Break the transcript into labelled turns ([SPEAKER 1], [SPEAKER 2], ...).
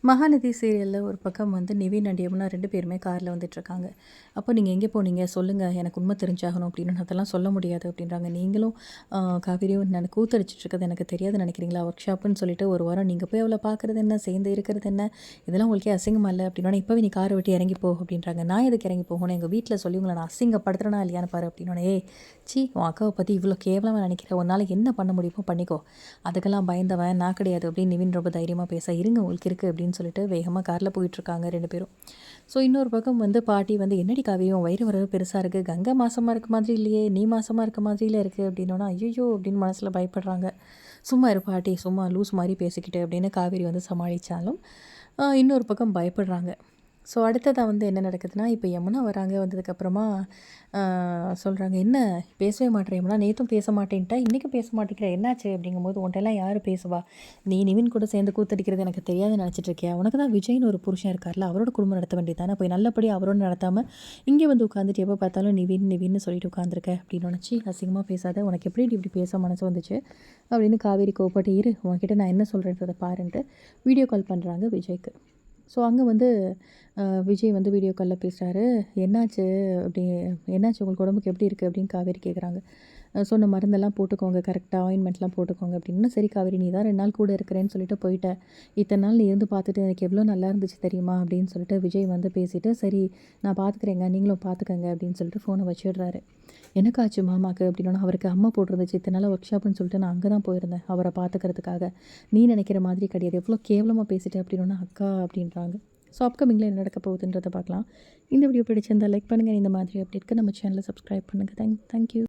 [SPEAKER 1] மகாநதி சீரியலில் ஒரு பக்கம் வந்து நிவின் அண்ட் யமுனா 2 பேருமே காரில் வந்துட்டுருக்காங்க. அப்போ நீங்கள் எங்கே போனீங்க சொல்லுங்கள், எனக்கு உண்மை தெரிஞ்சாகணும் அப்படின்னு. அதெல்லாம் சொல்ல முடியாது அப்படின்றாங்க. நீங்களும் காவேரியும் நான் கூத்தடிச்சிட்ருக்கிறது எனக்கு தெரியாதுன்னு நினைக்கிறீங்களா? ஒர்க் ஷாப்புன்னு சொல்லிட்டு ஒரு வாரம் நீங்கள் போய் அவளை பார்க்குறது என்ன, சேர்ந்து இருக்கிறது என்ன, இதெல்லாம் உங்களுக்கே அசிங்கமா இல்லை அப்படின்னோடனே, இப்போவே நீ காரை விட்டு இறங்கி போ அப்படின்றாங்க. நான் எதுக்கு இறங்கி போகணும், எங்கள் வீட்டில் சொல்லி உங்களை நான் அசிங்கப்படுத்துறேனா இல்லையான்னு பாரு அப்படின்னோடனே, ஏய் சி உன் அக்காவை பற்றி இவ்வளோ கேவலமாக நினைக்கிறேன், ஒரு நாளைக்கு என்ன பண்ண முடியுமோ பண்ணிக்கோ, அதுக்கெல்லாம் பயந்தவன் நான் கிடையாது அப்படின்னு நிவின் ரொம்ப தைரியமாக பேச, இருங்க உங்களுக்கு இருக்குது அப்படின்னு சொல்லிட்டு வேகமாக காரில் போயிட்டுருக்காங்க 2 பேரும். ஸோ இன்னொரு பக்கம் வந்து பாட்டி வந்து, என்னடி காவியம் வயிறு வரவு பெருசாக இருக்குது, கங்கை மாசமாக இருக்க மாதிரி இல்லையே, நீ மாசமாக இருக்க மாதிரியில் இருக்குது அப்படின்னோன்னா, ஐயோ அப்படின்னு மனசில் பயப்படுறாங்க. சும்மா இரு பாட்டி, சும்மா லூஸ் மாதிரி பேசிக்கிட்டு அப்படின்னு காவேரி வந்து சமாளித்தாலும் இன்னொரு பக்கம் பயப்படுறாங்க. ஸோ அடுத்ததாக வந்து என்ன நடக்குதுன்னா, இப்போ யமுனா வராங்க. வந்ததுக்கப்புறமா சொல்கிறாங்க, என்ன பேசவே மாட்டேற யமுனா, நேற்றும் பேச மாட்டேன்ட்டா, இன்றைக்கும் பேச மாட்டேங்கிற, என்னாச்சு அப்படிங்கும்போது, உன்ட்டெல்லாம் யார் பேசுவா, நீ நிவின் கூட சேர்ந்து கூத்தடிக்கிறது எனக்கு தெரியாதுன்னு நினச்சிட்டு இருக்கியா, உனக்கு தான் விஜய்னு ஒரு புருஷன் இருக்கார்ல, அவரோட குடும்பம் நடத்த வேண்டியது தானே, போய் நல்லபடியாக அவரோட நடத்தாமல் இங்கே வந்து உட்காந்துட்டு எப்போ பார்த்தாலும் நிவின் நிவின்னு சொல்லிட்டு உட்காந்துருக்க அப்படின்னு நினச்சி, அசிங்கமாக பேசாத, உனக்கு எப்படி இப்படி பேச மனசு வந்துச்சு அப்படின்னு காவேரி கோவப்பட்டு, இரு உன்கிட்ட நான் என்ன சொல்கிறேன்றதை பாருன்ட்டு வீடியோ கால் பண்ணுறாங்க விஜய்க்கு. ஸோ அங்கே வந்து விஜய் வந்து வீடியோ காலில் பேசுகிறாரு. என்னாச்சு அப்படி, என்னாச்சு உங்களுக்கு உடம்புக்கு எப்படி இருக்குது அப்படின்னு காவேரி கேட்குறாங்க. சொன்ன மருந்தெல்லாம் போட்டுக்கோங்க, கரெக்டாக ஆயின்மெண்ட்லாம் போட்டுக்கோங்க அப்படின்னா, சரி காவேரி நீ தான் 2 நாள் கூட இருக்கிறேன்னு சொல்லிட்டு போயிட்ட, இத்தனை நாள் நீ இருந்து பார்த்துட்டு எனக்கு எவ்வளோ நல்லா இருந்துச்சு தெரியுமா அப்படின்னு சொல்லிட்டு விஜய் வந்து பேசிவிட்டு, சரி நான் பார்த்துக்கிறேங்க நீங்களும் பார்த்துக்கங்க அப்படின்னு சொல்லிட்டு ஃபோனை வச்சிடுறாரு. எனக்காச்சு மாமாக்கு அப்படின்னா, அவருக்கு அம்மா போட்டிருந்துச்சு, இத்தனை நாள் ஒர்க் ஷாப்னு சொல்லிட்டு நான் அங்கே தான் போயிருந்தேன் அவரை பார்த்துக்கிறதுக்காக, நீ நினைக்கிற மாதிரி கிடையாது, எவ்வளோ கேவலமாக பேசிட்டேன் அப்படின்னா அக்கா அப்படின்றாங்க. ஸோ அப்கமிங்கில் என்ன நடக்க போகுதுன்றதை பார்க்கலாம். இந்த வீடியோ பிடிச்சிருந்தால் லைக் பண்ணுங்கள். இந்த மாதிரி அப்டேட்க்கு நம்ம சேனலை சப்ஸ்கிரைப் பண்ணுங்கள். தேங்க்யூ.